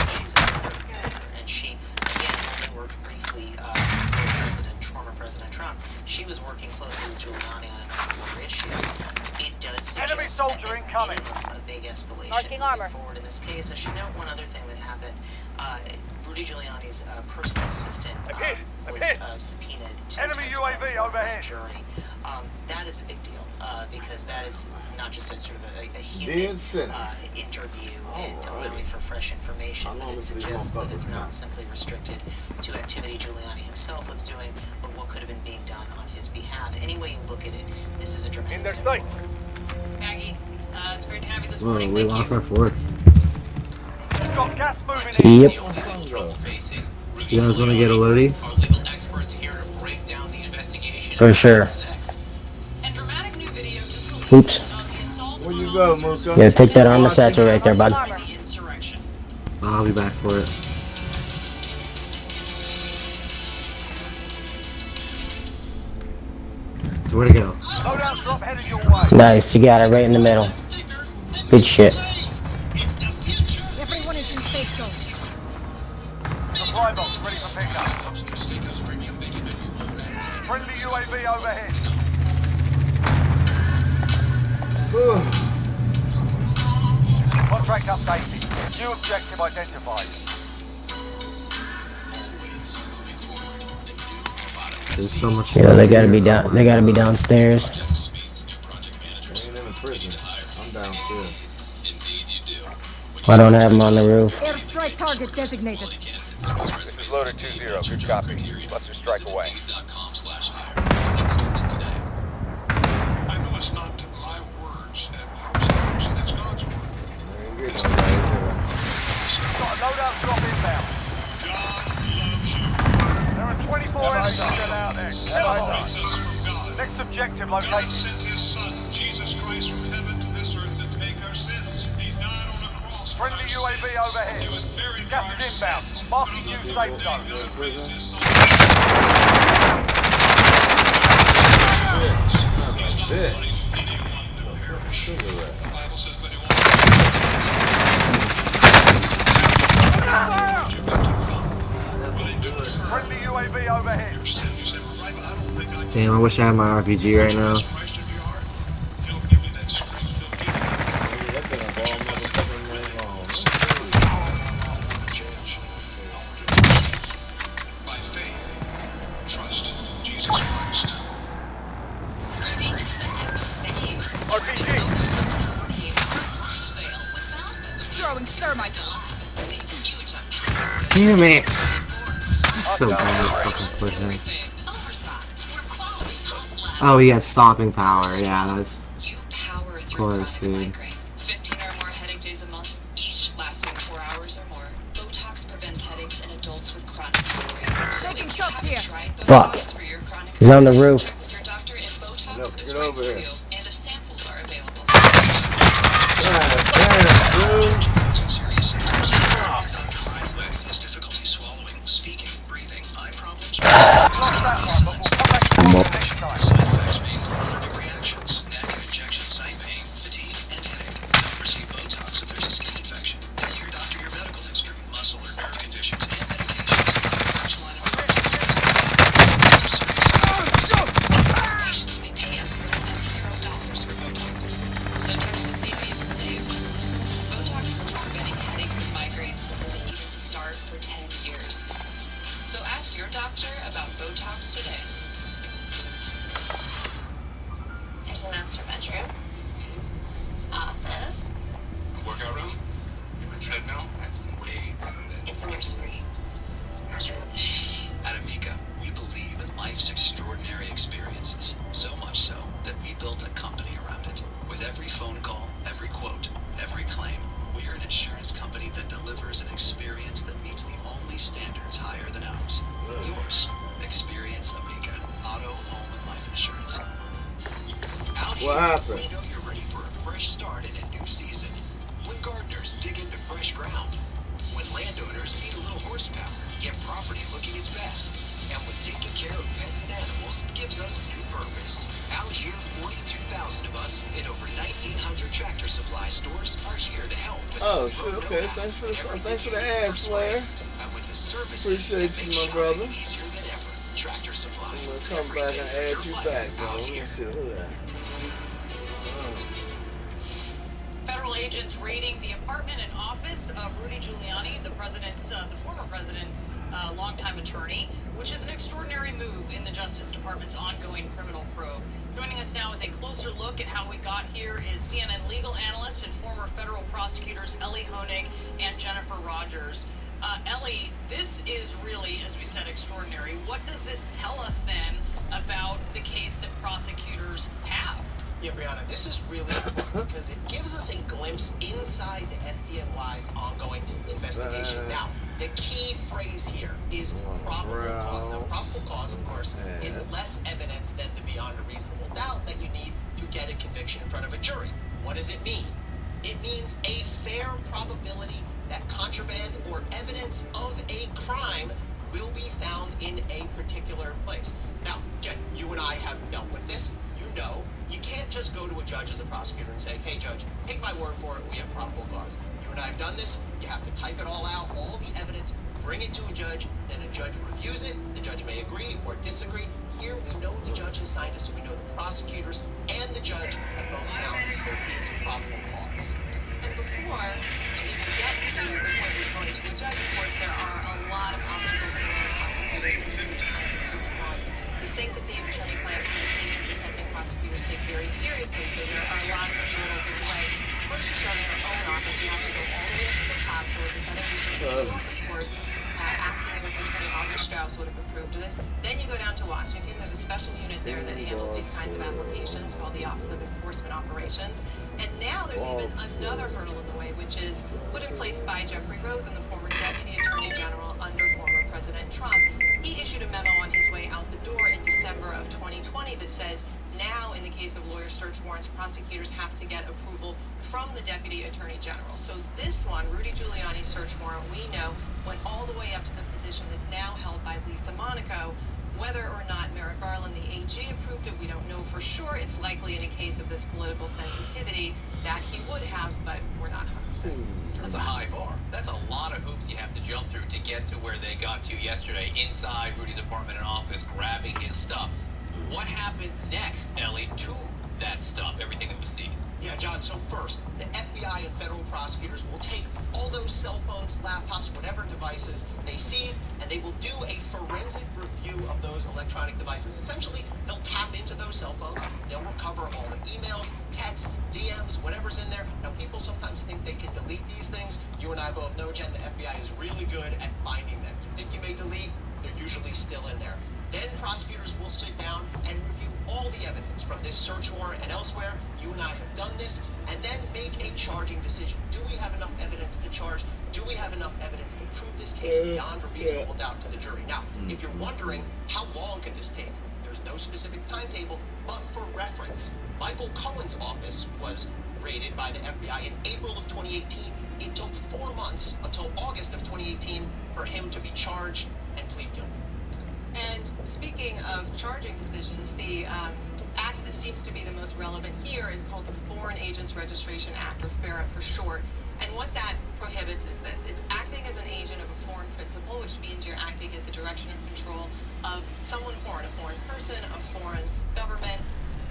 She's another lawyer, and she, again, only worked briefly for former President Trump. She was working closely with Giuliani on a number of issues. It does suggest a big escalation moving forward in this case. I should note one other thing that happened. Rudy Giuliani's personal assistant was subpoenaed to testify before a grand jury. That is a big deal because that is not just a sort of a human interview and allowing for fresh information, but it suggests that it's not simply restricted to activity Giuliani himself was doing, but what could have been being done on his behalf. Any way you look at it, this is a dramatic step forward. Maggie, it's great to have you this Whoa, morning. we lost our fourth. Yep. You guys want to get a loadie? For sure. Oops. Where you go, Musa? Yeah, take that armor satchel right there, bud. I'll be back for it. So where to go? Nice, you got it right in the middle. Good shit. Everyone is in safe zone. Supply box ready for pickup. Friendly UAV overhead. Contract updated. New objective identified. There's so much. Yeah, they gotta be down. They gotta be downstairs. I ain't in the prison. I'm downstairs. I don't have them on the roof. Airstrike target designated. This is loaded 2-0. Good copy. Cluster strike away. I know it's not my words that helps others, and it's God's word. Got a loadout drop inbound. God loves you. There are 24 enemies still out there. Separates us from God. Next objective God located. sent his son, Jesus Christ, from heaven to this earth to take our sins. He died on a cross. Friendly UAV overhead. He was buried Gas for our is inbound. sins. Marking new safe zone. God raised his son. He's not wanting anyone to perish. The Bible says, but he wants Friendly UAV overhead. Damn, I wish I had my RPG right now. By faith, trust Jesus Christ. Throwing thermite. Damn it! So bad at fucking pushing. Oh, he had stopping power. Yeah, that's. Of course, dude. 15 or more headache days a month, each lasting 4 hours or more. Botox prevents headaches in adults with chronic migraine. So if you haven't tried Botox for your chronic He's on the roof. check with your doctor, and Botox is right for you. And if samples are available. I'm up. Patients may pay as little as $0 for Botox. So text to save what you can save. Botox has been preventing headaches and migraines before they even start for 10 years. So ask your doctor about Botox today. Here's a master bedroom. Office. Workout room? A treadmill? And some weights. It's a nursery. Nursery. At Amica, we believe in life's extraordinary experiences, so much so that we built a company around it. With every phone call, every quote, every claim, we are an insurance company that delivers an experience that meets the only standards higher than ours. Yours. Experience Amica. Auto, home, and life insurance. Out What happened? We know you're ready for a fresh start in a new season. When gardeners dig into fresh ground. When landowners need a little horsepower to get property looking its best. And when taking care of pets and animals gives us new purpose. Out here, 42,000 of us in over 1,900 Tractor Supply stores are here to help with Oh, shit, okay. Thanks for the ass, Slayer. And with the services Appreciate that you, make my shopping brother. easier than ever. Tractor Supply. I'm gonna come back and add you back, bro. Let me see who that. Federal agents raiding the apartment and office of Rudy Giuliani, the former president, longtime attorney, which is an extraordinary move in the Justice Department's ongoing criminal probe. Joining us now with a closer look at how we got here is CNN legal analyst and former federal prosecutors Ellie Honig and Jennifer Rogers. Ellie, this is really, as we said, extraordinary. What does this tell us then about the case that prosecutors have? Yeah, Brianna, this is really important because it gives us a glimpse inside the SDNY's ongoing investigation. Now, the key phrase here is probable cause. Now, probable cause, of course, is less evidence than the beyond a reasonable doubt that you need to get a conviction in front of a jury. What does it mean? It means a fair probability that contraband or evidence of a crime will be found in a particular place. Now, Jen, you and I have dealt with this. You know, you can't just go to a judge as a prosecutor and say, hey, judge, take my word for it, we have probable cause. You and I have done this. You have to type it all out, all the evidence, bring it to a judge, then a judge reviews it. The judge may agree or disagree. Here we know the judge has signed it, so we know the prosecutors and the judge have both found that there is probable cause. And before you even get to the point of going to a judge, of course, there are a lot of obstacles for prosecutors in these kinds of search warrants. The sanctity of attorney-client communications is something prosecutors take very seriously, so there are lots of hurdles in play. First, you start in your own office. You have to go all the way up to the top, so at the Southern District of New York, of course, acting U.S. Attorney Audrey Strauss would have approved of this. Then you go down to Washington. There's a special unit there that handles these kinds of applications called the Office of Enforcement Operations. And now there's even another hurdle in the way, which is put in place by Jeffrey Rosen, the former Deputy Attorney General under former President Trump. He issued a memo on his way out the door in December of 2020 that says now, in the case of lawyer search warrants, prosecutors have to get approval from the Deputy Attorney General. So this one, Rudy Giuliani's search warrant, we know went all the way up to the position that's now held by Lisa Monaco. Whether or not Merrick Garland, the AG, approved it, we don't know for sure. It's likely in a case of this political sensitivity that he would have, but we're not 100% sure. That's a high bar. That's a lot of hoops you have to jump through to get to where they got to yesterday, inside Rudy's apartment and office, grabbing his stuff. What happens next, Ellie, to that stuff, everything that was seized? Yeah, John, so first, the FBI and federal prosecutors will take all those cell phones, laptops, whatever devices they seized, and they will do a forensic review of those electronic devices. Essentially, they'll tap into those cell phones, they'll recover all the emails, texts, DMs, whatever's in there. Now, people sometimes think they can delete these things. You and I both know, Jen, the FBI is really good at finding them. You think you may delete, they're usually still in there. Then prosecutors will sit down and review all the evidence from this search warrant and elsewhere. You and I have done this, and then make a charging decision. Do we have enough evidence to charge? Do we have enough evidence to prove this case beyond a reasonable doubt to the jury? Now, if you're wondering how long could this take, there's no specific timetable, but for reference, Michael Cohen's office was raided by the FBI in April of 2018. It took 4 months until August of 2018 for him to be charged and plead guilty. And speaking of charging decisions, the act that seems to be the most relevant here is called the Foreign Agents Registration Act, or FARA for short. And what that prohibits is this. It's acting as an agent of a foreign principal, which means you're acting at the direction and control of someone foreign, a foreign person, a foreign government,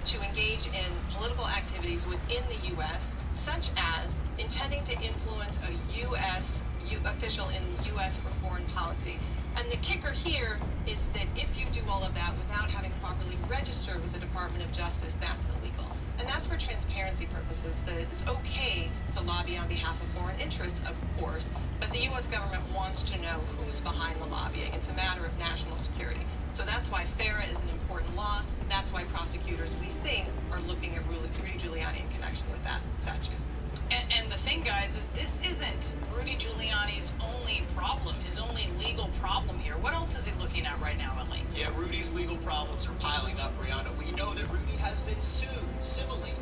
to engage in political activities within the U.S., such as intending to influence a U.S. official in U.S. or foreign policy. And the kicker here is that if you do all of that without having properly registered with the Department of Justice, that's illegal. And that's for transparency purposes, that it's okay to lobby on behalf of foreign interests, of course, but the U.S. government wants to know who's behind the lobbying. It's a matter of national security. So that's why FARA is an important law. That's why prosecutors, we think, are looking at Rudy Giuliani in connection with that statute. And the thing, guys, is this isn't Rudy Giuliani's only problem, his only legal problem here. What else is he looking at right now, Ellie? Yeah, Rudy's legal problems are piling up, Brianna. We know that Rudy has been sued civilly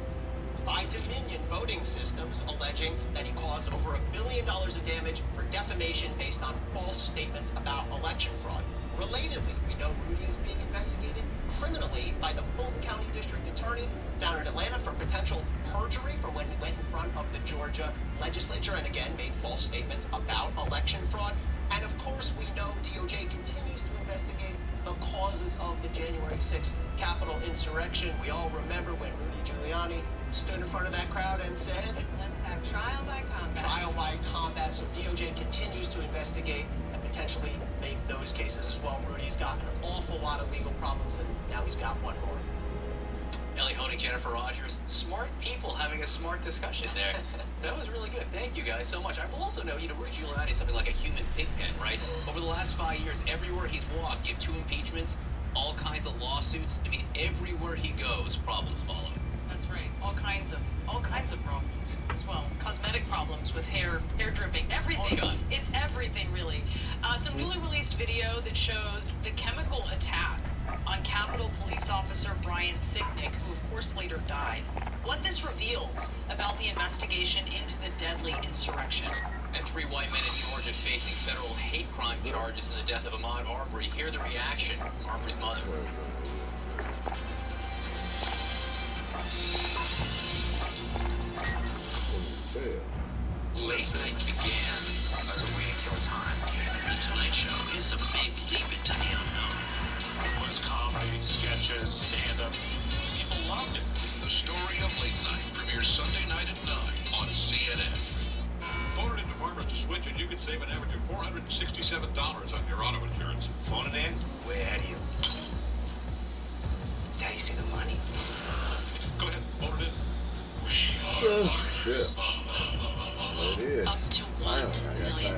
voting systems, alleging that he caused over $1 billion of damage for defamation based on false statements about election fraud. Relatedly, we know Rudy is being investigated criminally by the Fulton County District Attorney down in Atlanta for potential perjury from when he went in front of the Georgia legislature and again made false statements about election fraud. And of course, we know DOJ continues to investigate the causes of the January 6th Capitol insurrection. We all remember when Rudy Giuliani stood in front of that crowd and said, Let's have trial by combat. Trial by combat. So DOJ continues to investigate and potentially make those cases as well. Rudy's got an awful lot of legal problems, and now he's got one more. Ellie Honig, Jennifer Rogers, smart people having a smart discussion there. That was really good. Thank you guys so much. I will also know, Rudy Giuliani is something like a human pig pen, right? Over the last 5 years, everywhere he's walked, you have 2 impeachments, all kinds of lawsuits. I mean, everywhere he goes, problems follow. That's right. All kinds of problems as well. Cosmetic problems with hair dripping, everything. Oh, God. It's everything, really. Some newly released video that shows the chemical attack on Capitol Police Officer Brian Sicknick, who of course later died. What this reveals about the investigation into the deadly insurrection. And 3 white men in Georgia facing federal hate crime charges in the death of Ahmaud Arbery. Hear the reaction from Arbery's mother. Late night began as a way to kill time. The Tonight Show is a big leap into the unknown. It was comedy, sketches, stand-up. People loved it. The Story of Late Night premieres Sunday night at 9 on CNN. Phone it into Farmers to switch and you can save an average of $467 on your auto insurance. Phone it in? Way ahead of you. Daddy, see the money? Go ahead, phone it in. Shit. It is. Up to $1 million.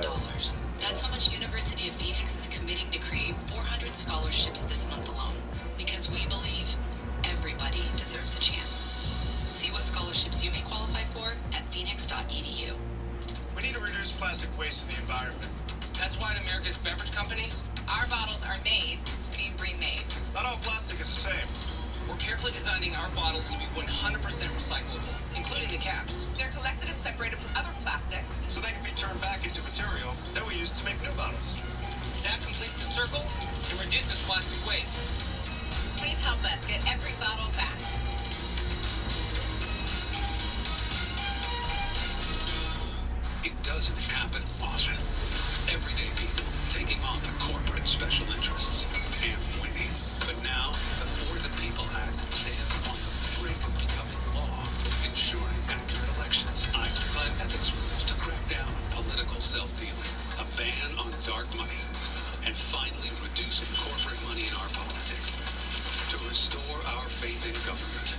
That's how much University of Phoenix is committing to create 400 scholarships this month alone. Because we believe everybody deserves a chance. See what scholarships you may qualify for at phoenix.edu. We need to reduce plastic waste in the environment. That's why at America's beverage companies, Our bottles are made to be remade. not all plastic is the same. We're carefully designing our bottles to be 100% recyclable, including the caps, They're collected and separated from other plastics. so they can be turned back into material that we use to make new bottles. That completes the circle and reduces plastic waste. Please help us get every bottle back. It doesn't happen often. Everyday people taking on the corporate special interests and winning. But now, the For the People Act stands on the brink of becoming law, ensuring accurate elections, ironclad ethics rules to crack down on political self-dealing, a ban on dark money, and finally reducing corporate money in our politics to restore our faith in government.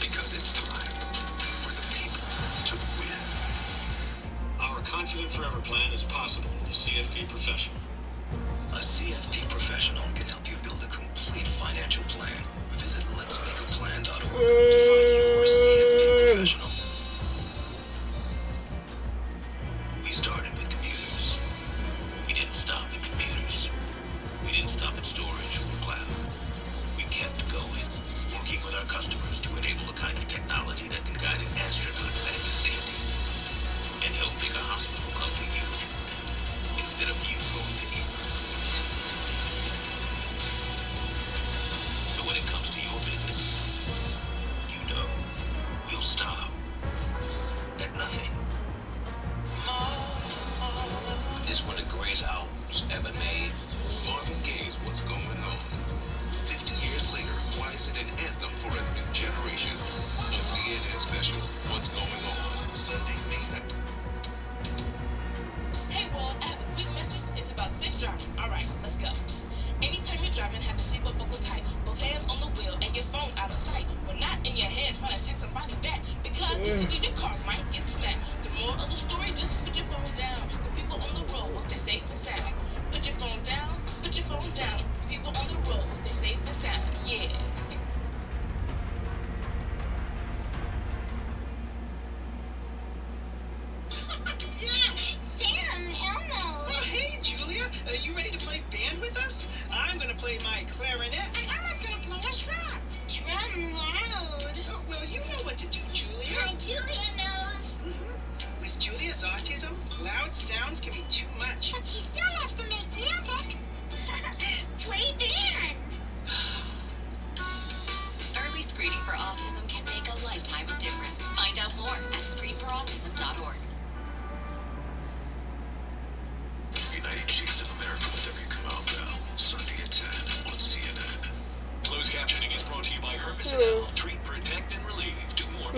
Because it's time for the people to win. Our Confident Forever plan is possible with a CFP professional. A CFP professional can help you build a complete financial plan. Visit letsmakeaplan.org to find your CFP professional. We started with computers. We didn't stop at computers. We didn't stop at storage or cloud. We kept going, working with our customers to enable a kind of technology that can guide an astronaut back to safety and help make a hospital come to you instead of you going to it. So when it comes to your business, you know we'll stop at nothing. It's one of the greatest albums ever made. Marvin Gaye's What's Going On. 50 years later, why is it an anthem for a new generation? A CNN special, What's Going On, Sunday, May 9th. Hey, well, I have a quick message. It's about safe driving. All right, let's go. Anytime you're driving, have the seatbelt buckle tight. Both hands on the wheel and your phone out of sight. We're not in your head trying to take somebody back because the seat in your car might get smacked. The moral of the story, just put your phone down. The people on the road will stay safe and sound. Put your phone down. Put your phone down. People on the road will stay safe and sound. Yeah. Hey, Julia, are you ready to play band with us? I'm gonna play my clarinet. And Emma's gonna play a drum. Drum loud. Oh, well, you know what to do, Julia. Julia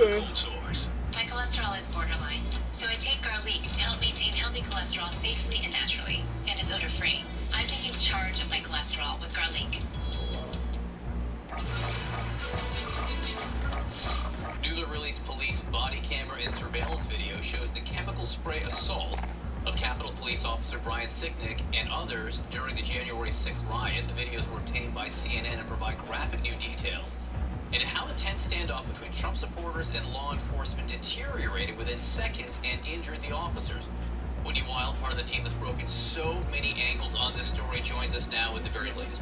Okay. My cholesterol is borderline, so I take garlic to help maintain healthy cholesterol safely and naturally, and is odor-free. I'm taking charge of my cholesterol with garlic. Newly released police body camera and surveillance video shows the chemical spray assault of Capitol Police Officer Brian Sicknick and others during the January 6th riot. The videos were obtained by CNN and provide graphic new details into how a tense standoff between Trump supporters and law enforcement deteriorated within seconds and injured the officers. Wendy Wild, part of the team that's broken so many angles on this story, joins us now with the very latest.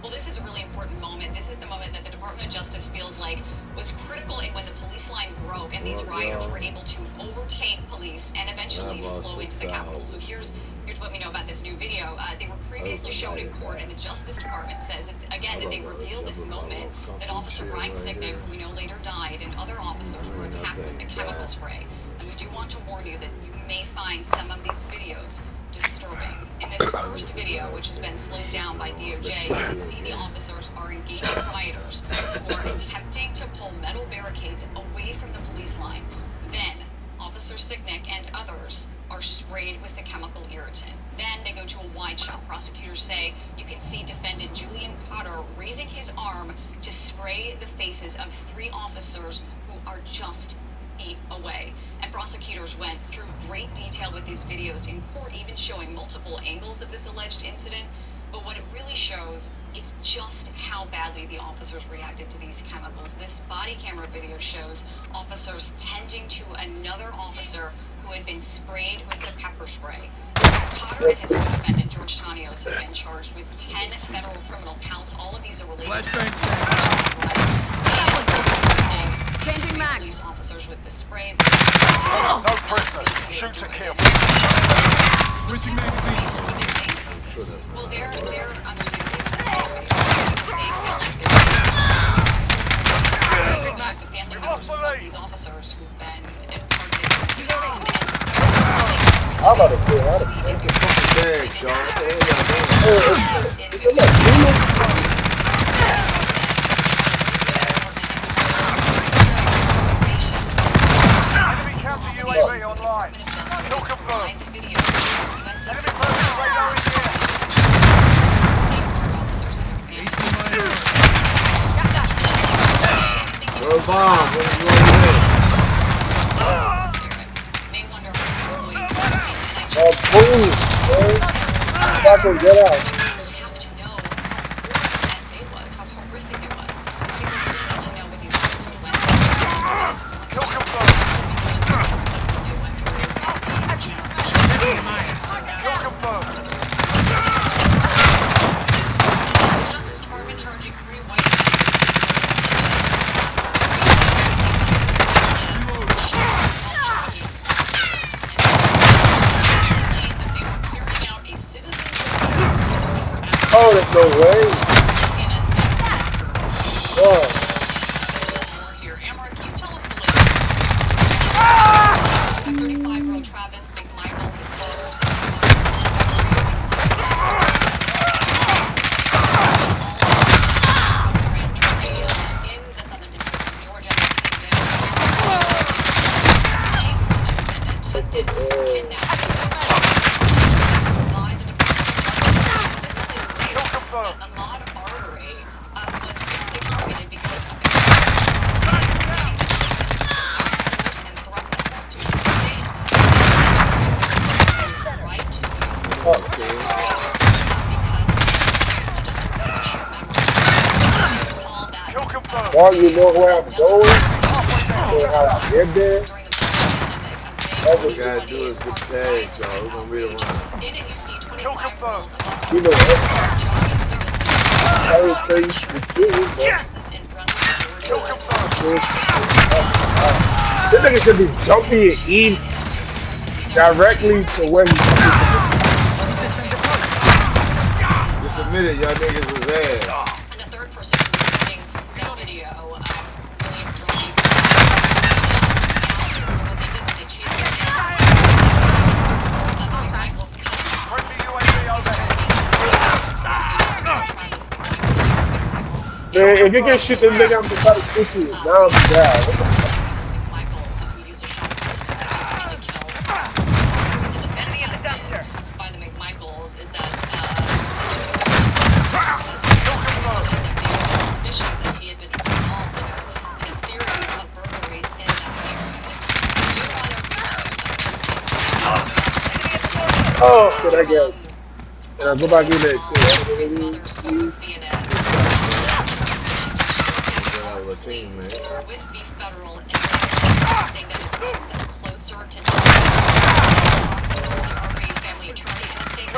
Well, this is a really important moment. This is the moment that the Department of Justice feels like was critical in when the police line broke and these rioters were able to overtake police and eventually flow into the Capitol. So here's what we know about this new video. They were previously shown in court, and the Justice Department says, again, that they reveal this moment that Officer Brian Sicknick, who we know later died, and other officers were attacked with a chemical spray. And we do want to warn you that you may find some of these videos disturbing. In this first video, which has been slowed down by DOJ, you can see the officers are engaging rioters who are attempting to pull metal barricades away from the police line. Then, Officer Sicknick and others are sprayed with the chemical irritant. Then they go to a wide shot. Prosecutors say you can see defendant Julian Cotter raising his arm to spray the faces of 3 officers who are just feet away. And prosecutors went through great detail with these videos in court, even showing multiple angles of this alleged incident. But what it really shows is just how badly the officers reacted to these chemicals. This body camera video shows officers tending to another officer who had been sprayed with the pepper spray. Cotter and his co-defendant, George Tanios, have been charged with 10 federal criminal counts. All of these are related to changing police officers with the spray. No prisoner. Shoot to kill. Switching magazines. What are they saying about this? Well, they're understanding because they feel like this is the family members of these officers who've been targeted for this attack. I'm about to kill out of bag, Enemy counter UAV online. Kill confirmed. Enemy person radar in the air. Throw a bomb. What are you doing? Fucking get out. Have to know what that day was, how horrific it was. People really need to know what these officers went through. Kill confirmed. Kill confirmed. Justice Department charging 3 white Oh, there's no way. Oh. Here, Amara, can you tell us the latest? 35-year-old Travis McMichael, his father, in the Southern District of Georgia, attempted kidnapping. Ahmaud Arbery was basically targeted because of the force and threats of force to intimidate. His right to use the force because Well, you know where I'm going? You know how I get there? All we gotta do is get tags, so we're gonna be the one. in it you see 25-year-old You know what? Face with you, Yes! in Brunswick, This nigga should be jumping and eating directly to where he's Just admit it, y'all niggas was ass. And a third person who's recording that video, William Jordan. What they did when they chased Michael's Man, if you can shoot this nigga, I'm just trying to shoot you. Now I'm down. What the fuck? suspicions that he had been involved in a series of burglaries in that neighborhood. I do want to introduce some of this. Oh, did I get? Go back in there. His mother spoke with CNN. With the federal investigators, saying that it's one step closer to the family attorney in a statement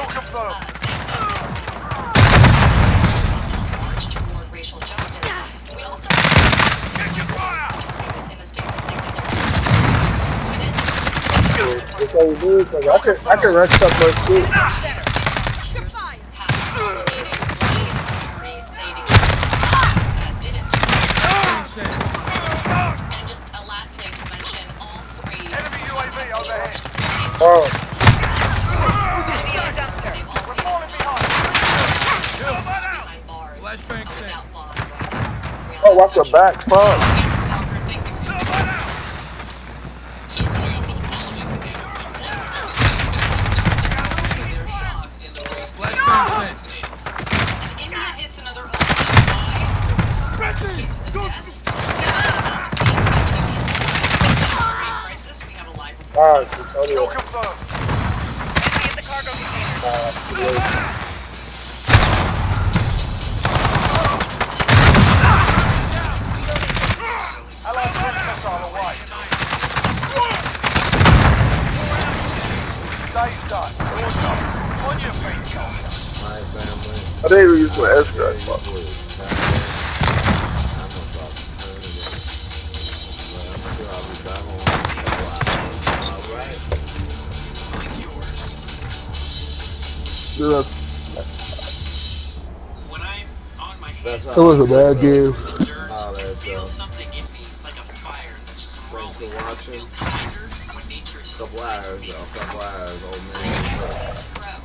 saying that this is march toward racial justice. We also attorney was in a statement saying that I can wreck stuff like shit. And just last thing to mention, all three Enemy UAV overhead. Oh, watch the back. Fuck. So coming up with apologies to Hamilton, their shots in the race to And India hits another all-time high for cases and deaths. CNN is on the scene taking you inside the Ukraine crisis. We have a live report. Kill confirmed. Enemy in the cargo container. Allied missile away. Day's done. Door's up. On your feet, soldier. I didn't even use my airstrike. when I'm on my hands, That was a bad game. it feels something in me like a fire that's just rolling. I feel kinder when nature is so couple hours, old man. to grow.